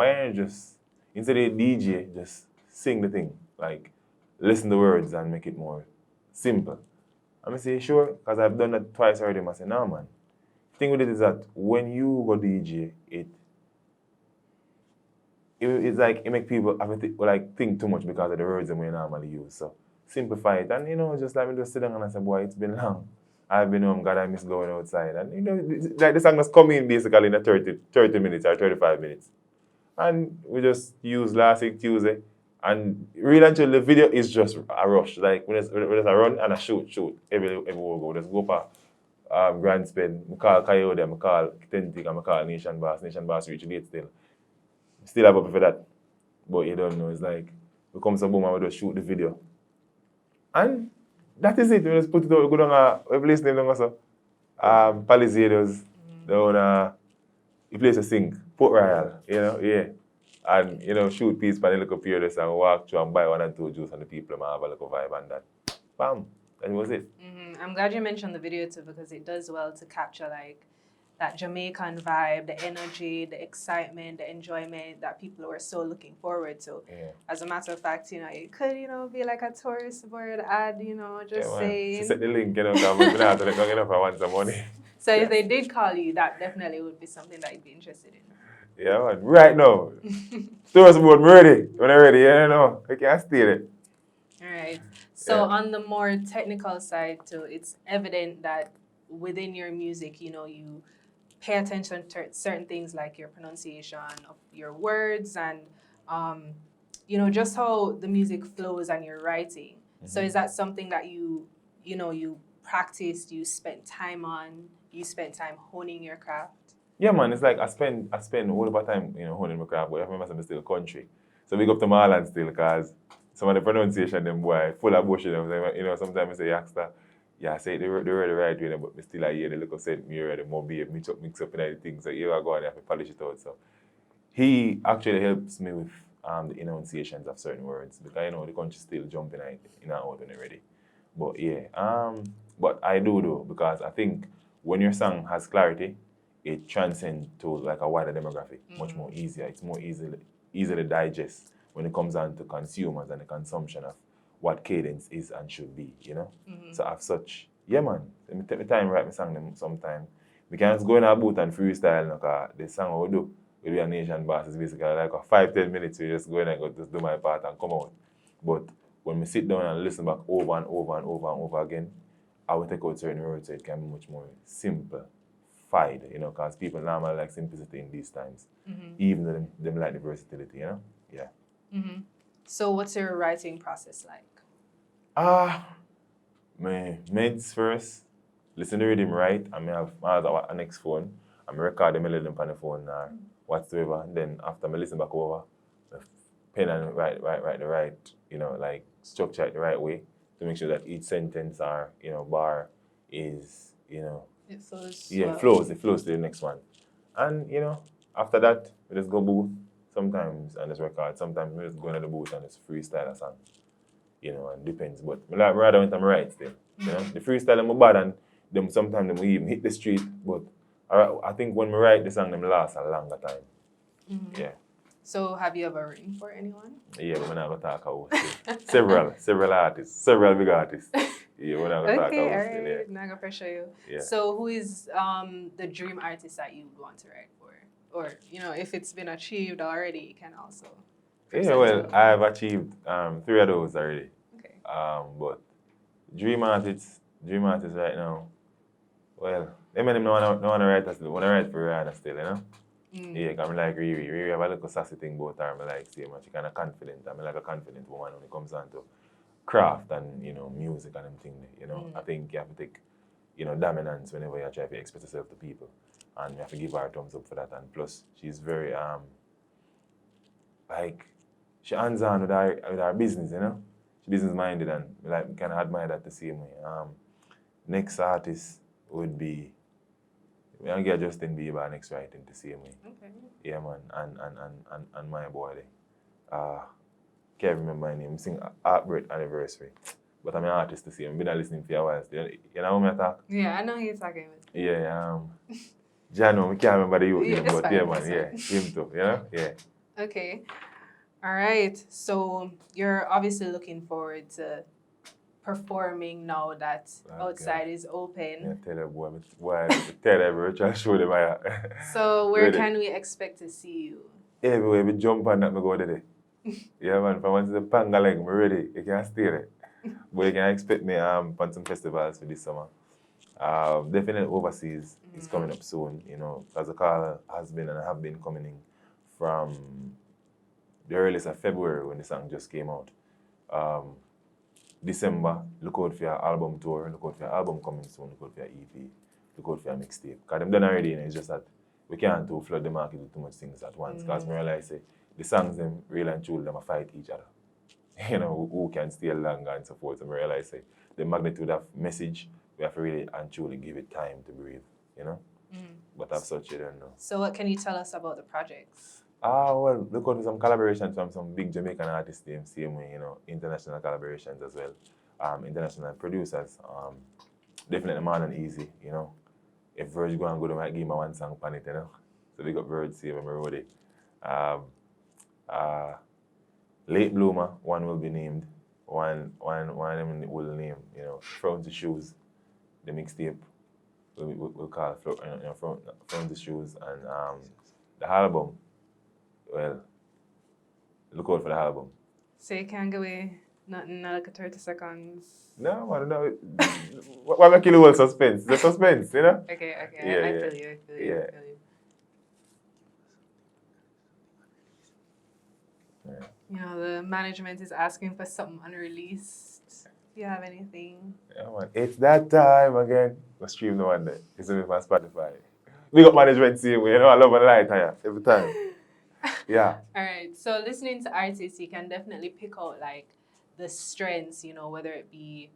why don't you just, instead of DJ, just sing the thing. Like, listen to the words and make it more simple. I'm say, sure, because I've done that twice already. I say, no, man. The thing with it is that when you go DJ, it's like it make people have to think too much because of the words that we normally use. So simplify it, and just let me just sit down and I say, boy, it's been long. I've been home, God, I miss going outside, and like the song just come in basically in a 30 minutes or 35 minutes, and we just use last week Tuesday, and really until the video is just a rush. Like when it's a run and a shoot, everywhere we go, just go for grand spin. I call Coyote, I call Tentic, I call Nation Boss reach late still. Still have up for that. But you don't know, it's like we come to boom and we just shoot the video. And that is it. We just put it out, go down a place name also. Palisados, down a place to sing. Port Royal, yeah. And shoot peace pan a little period and walk through and buy 1 and 2 juice and the people might have a little vibe and that. Bam. That was it. I'm glad you mentioned the video too because it does well to capture like that Jamaican vibe, the energy, the excitement, the enjoyment that people were so looking forward to. Yeah. As a matter of fact, it could, be like a tourist board ad, just saying. She set the link, because we're not going to want some money. So if they did call you, that definitely would be something that you'd be interested in. Yeah, man. Right now. Tourist board, I'm ready. When I'm ready, I can't stay there. All right. So on the more technical side too, it's evident that within your music, you pay attention to certain things like your pronunciation of your words and, just how the music flows and your writing. So is that something that you practiced, you spent time on, you spent time honing your craft? Yeah, man. It's like I spend a whole lot of time, honing my craft, but I remember I'm still country. So big up to Marlon still, because some of the pronunciation, them boy, full of bullshit. Sometimes I say Yaksta. Yeah, I say the word the right way, but I still hear the little said me already more be mix up in the things. So here I go and I have to polish it out. So he actually helps me with the enunciations of certain words because the country still jumping in and out when already. But yeah, but I do because I think when your song has clarity, it transcends to like a wider demographic, much more easier. It's more easily digest when it comes down to consumers and the consumption of what cadence is and should be, So as such, yeah, man. Let me take my time write my song them sometime. We can just go in our booth and freestyle, because the song we do with a Nation Boss is basically like a 5-10 minutes. We just go in and go just do my part and come out. But when we sit down and listen back over and over and over and over again, I will take out certain words so it can be much more simplified, because people normally like simplicity in these times, even though them like the versatility, Yeah. So what's your writing process like? My meds first, listen to rhythm right, and I have a next phone, and I record the melody on the phone or whatsoever. Then after I listen back over, I pen and write the right, like structure it the right way to make sure that each sentence or bar is, It flows. Yeah, well. it flows to the next one. And after that, we just go booth sometimes and just record. Sometimes we just go into the booth and just freestyle a song. And depends. But I like rather when I'm right still. The freestyle I'm bad and them sometimes them even hit the street. But I think when we write the song, them last a longer time. Yeah. So have you ever written for anyone? Yeah, but we're not gonna talk about it. Several artists, several big artists. Yeah, we're not gonna talk about Okay, it. alright. Yeah. Not gonna pressure you. Yeah. So who is the dream artist that you would want to write for? Or, if it's been achieved already, you can also. Yeah, well, I've achieved 3 of those already. Okay. But dream artists right now, well, them and them no wanna write us, wanna write for Rihanna still, Yeah, because I like Riri. Riri have a little sassy thing about her. I like say much. She kind of confident. I like a confident woman when it comes down to craft and music and them thing. I think you have to take dominance whenever you try to express yourself to people, and you have to give her a thumbs up for that. And plus, she's very like she hands on with her business. She's business minded, and like kind of admire that the same way. Next artist would be. We don't get Justin Bieber next writing the same way. Okay. Yeah, man, and my boy there. Can't remember my name. Sing Heartbreak Anniversary. But I'm an artist to see him. Been listening for a while still. You know who I talk? Yeah, I know who you're talking with. Yeah, Jano, I can't remember the youth name, but fine, yeah, man, yeah, him too, Yeah. Okay. All right. So you're obviously looking forward to performing now that Okay. outside is Yeah, open. tell them boy, tell everywhere, try to show them I So where ready. can we expect to see you? Everywhere we jump on that, me go there. Yeah, man, if I want to the Pangalang, I'm ready. You can stay there. But you can expect me on some festivals for this summer. Definitely overseas is coming up soon, you know, as the call has been and have been coming in from the earliest of February when the song just came out. Um, December, look out for your album tour, look out for your album coming soon, look out for your EP, look out for your mixtape. Because them done already, you know, it's just that we can't do flood the market with too much things at once. Because I realize say, the songs them real and true, them a fight each other. You know, who can stay longer and so forth. And I realize say, the magnitude of message, we have to really and truly give it time to breathe, you know? But as such, you don't know. So what can you tell us about the projects? Well, look out for some collaborations from some big Jamaican artists, same way, you know, international collaborations as well. International producers. Definitely man and easy, you know. If Verge go and go, they might give me one song on it, you know. So big up Verge, save him already. Um, uh, Late Bloomer, one will be named. One of them will name, you know, Front to Shoes, the mixtape. We'll call it Front to Shoes. And the album, well, look out for the album. So you can't go away, nothing, not like a 30 seconds. No, man, no. Why make you all suspense? The suspense, you know? Okay, Yeah, I yeah. feel you, I feel you, I Yeah. feel you. Yeah. You know, the management is asking for something unreleased. Do you have anything? Yeah, man. It's that time again. Go stream no one day. It's only for Spotify. Big up management team, you know, I love a light higher every time. Yeah. All right. So listening to artists, you can definitely pick out like the strengths, you know, whether it be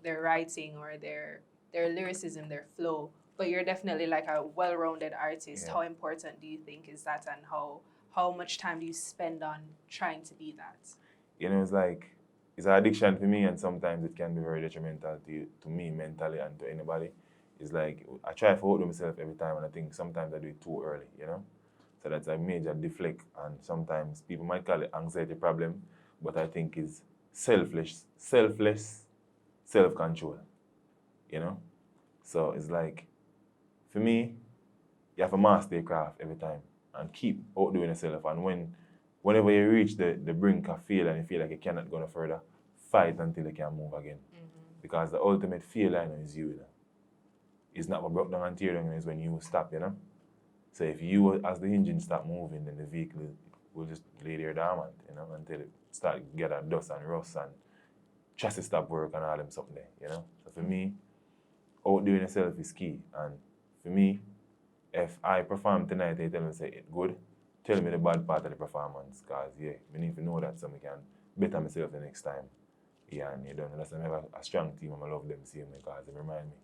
their writing or their lyricism, their flow. But you're definitely like a well-rounded artist. Yeah. How important do you think is that, and how much time do you spend on trying to be that? You know, it's like it's an addiction for me, and sometimes it can be very detrimental to me mentally and to anybody. It's like I try to hold myself every time, and I think sometimes I do it too early, you know. So that's a major deflect, and sometimes people might call it anxiety problem, but I think it's selfless self-control, you know. So it's like for me, you have to master your craft every time and keep outdoing yourself. And whenever you reach the brink of failure and you feel like you cannot go no further, fight until you can move again. Because the ultimate failure, you know, is you, you know. It's not what broke down and tear down, it's when you stop, you know. So if you, as the engine stop moving, then the vehicle will just lay there dormant, you know, until it start get a dust and rust and chassis stop work and all them something there, you know. So for me, outdoing yourself is key. And for me, if I perform tonight, they tell me say it good, tell me the bad part of the performance, cause yeah, we need to know that so I can better myself the next time. Yeah, and you don't know, that's why I have a strong team and I love them seeing me because they remind me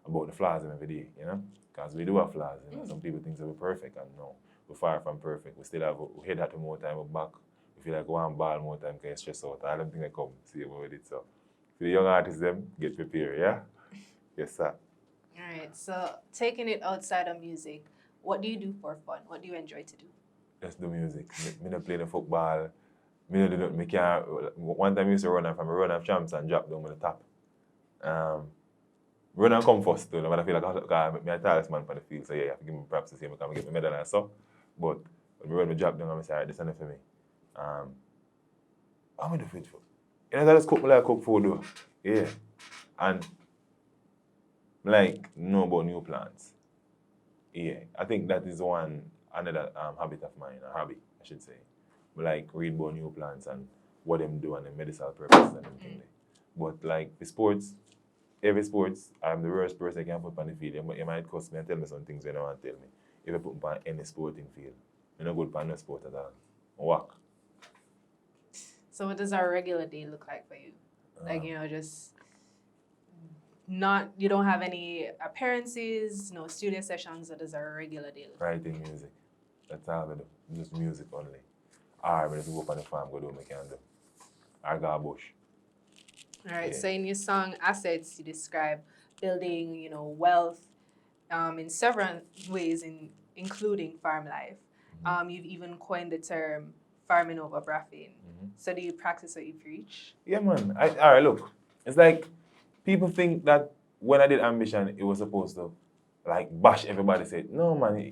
about the flaws in every day, you know? Because we do have flaws, you know. Some people think that we're perfect and no, we're far from perfect. We still have we head out more time, we're back. We feel like one ball more time because stress out. I don't think they come see about it. So for the young artists them, get prepared, yeah? Yes, sir. All right. So taking it outside of music, what do you do for fun? What do you enjoy to do? Just do music. Me don't play the football. Me don't do nothing. Me can't. One time I used to run from a run of champs and drop down with the top. Run and come first though, but I feel like I'm a talisman for the field, so yeah, I have to give me props to see me come get my medal and so. But when I run my drop down, I'm say, alright, this is enough for me. I'm gonna do it for. You know, I just cook me like cook food though. Yeah. And like know about new plants. Yeah. I think that is another habit of mine, a hobby, I should say. Like read about new plants and what them do and the medicinal purposes and everything. But like the sports, every sports, I'm the worst person I can put on the field. You might cuss me and tell me some things you don't want to tell me. If I put me on any sporting field, I'm not good for no sport at all. I walk. So what does our regular day look like for you? Like, you know, just not, you don't have any appearances, no studio sessions. What does our regular day look like? Writing music. That's all I do. Just music only. Or I just go up on the farm, go do what I can do. Or go bush. All right. Yeah. So in your song Assets, you describe building, you know, wealth in several ways, including farm life. You've even coined the term farming over braffing. Mm-hmm. So do you practice what you preach? Yeah, man. All right, look. It's like people think that when I did Ambition, it was supposed to like bash everybody. Say, no, man.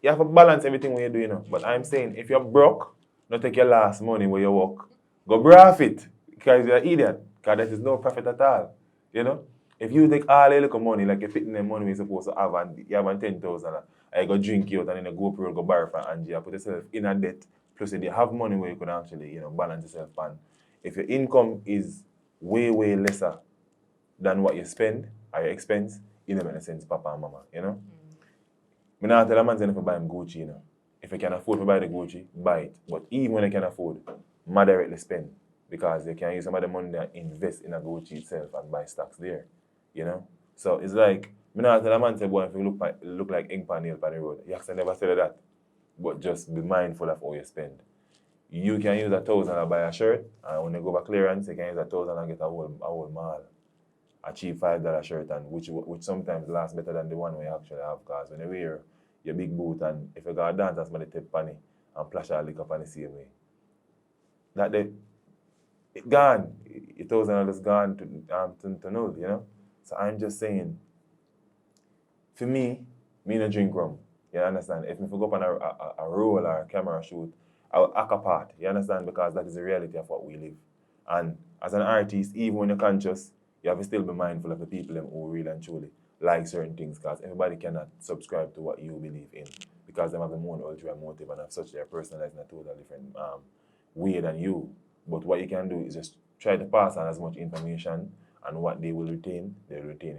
You have to balance everything when you do, you know. But I'm saying, if you're broke, don't take your last money where you work. Go braff it. Because you're an idiot. Because there is no profit at all. You know? If you take all your little money, like you're fitting the money you're supposed to have, and you have 10,000, and you go drink you out, and then you go pro, go borrow from Angie, you put yourself in a debt. Plus, if you have money where you could actually, balance yourself on. If your income is way, way lesser than what you spend or your expense, it doesn't make sense, papa and mama, you know? I don't tell a man if you buy him Gucci, you know. If you can afford to buy the Gucci, buy it. But even when you can afford, moderately spend. Because you can use some of the money and invest in a Gucci itself and buy stocks there. You know? So it's like, I don't tell a man boy, if you look like ink pan nail on the road. Yaksta never said that. But just be mindful of how you spend. You can use 1,000 to buy a shirt, and when you go back clearance, you can use 1,000 and get a whole mall. A cheap $5 shirt, and which sometimes lasts better than the one we actually have. Because when you wear your big boot, and if you go a dance, somebody take penny and flash a lick up on the same way. That day, it gone. $1,000 gone to null, you know? So I'm just saying, for me no drink rum. You understand? If I go up on a roll or a camera shoot, I will act a part. You understand? Because that is the reality of what we live. And as an artist, even when you're conscious, you have to still be mindful of the people who really and truly like certain things, because everybody cannot subscribe to what you believe in, because they have their own ulterior motive and have such their personalized in a totally different way than you. But what you can do is just try to pass on as much information, and what they will retain, they'll retain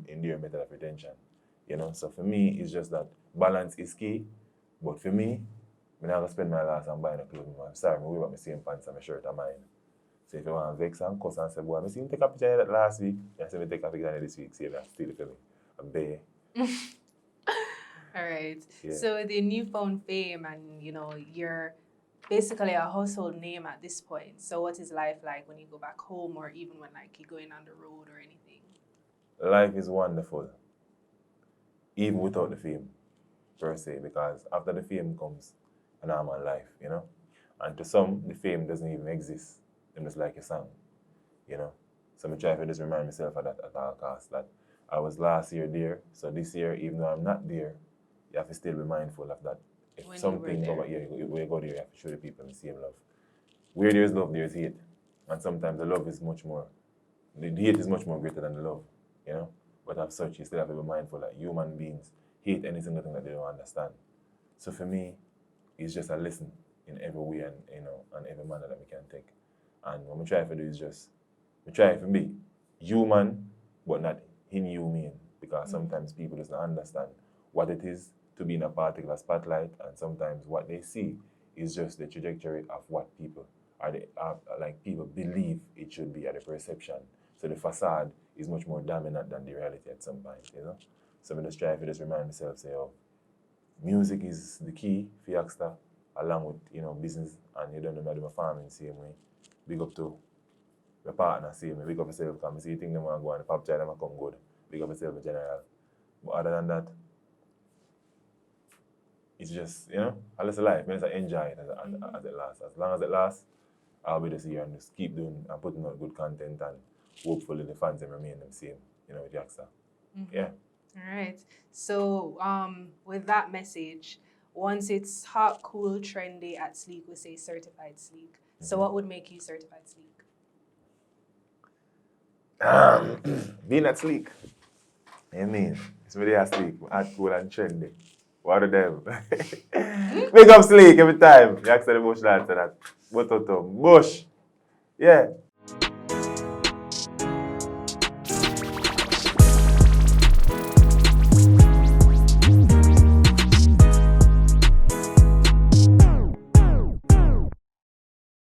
in their method of retention. You know, so for me, it's just that balance is key. But for me, I'm not going to spend my last on buying a clothes. I'm sorry, I wear about my same pants and my shirt and mine. So if you want to vex and cuss and say, boy, I see him take a picture of that last week, I see me take a picture of it this week, see that still for me. A bear. All right. Yeah. So with your newfound fame and, you're basically a household name at this point. So what is life like when you go back home, or even when like you're going on the road or anything? Life is wonderful, even without the fame, per se, because after the fame comes a normal life, you know? And to some, the fame doesn't even exist. Them just like a song, you know? So I try to just remind myself of that at all costs, that I was last year there, so this year, even though I'm not there, you have to still be mindful of that. If When something you were go there. back, when you go there, you have to show the people the same love. Where there's love, there's hate. And sometimes the love is much more, the hate is much more greater than the love, you know? But as such, you still have to be mindful that human beings hate any single thing that they don't understand. So for me, it's just a lesson in every way and, and every manner that we can take. And what we try to do is just, we try to be human, but not inhumane, because sometimes people just don't understand what it is to be in a particular spotlight, and sometimes what they see is just the trajectory of what people people believe it should be, at the perception. So the facade is much more dominant than the reality at some point, you know? So I just try to just remind myself, say, oh, music is the key for Yaksta, along with, business, and you don't know about my farming same way. Big up to my partner same way. Big up yourself, because I see things them want to go on the pop chart, them come good. Big up yourself in general. But other than that, it's just, I just life. I just enjoy it as it lasts. As long as it lasts, I'll be just here and just keep doing and putting out good content, and hopefully the fans will remain the same, with Yaksta. Mm-hmm. Yeah. All right. So with that message, once it's hot, cool, trendy at sleek, we say certified sleek. So what would make you certified sleek? Being at sleek. I mean, it's really a sleek, hot, cool, and trendy. What are them? Big up sleek every time. Yaksta the bush lad to that. Bush. Yeah.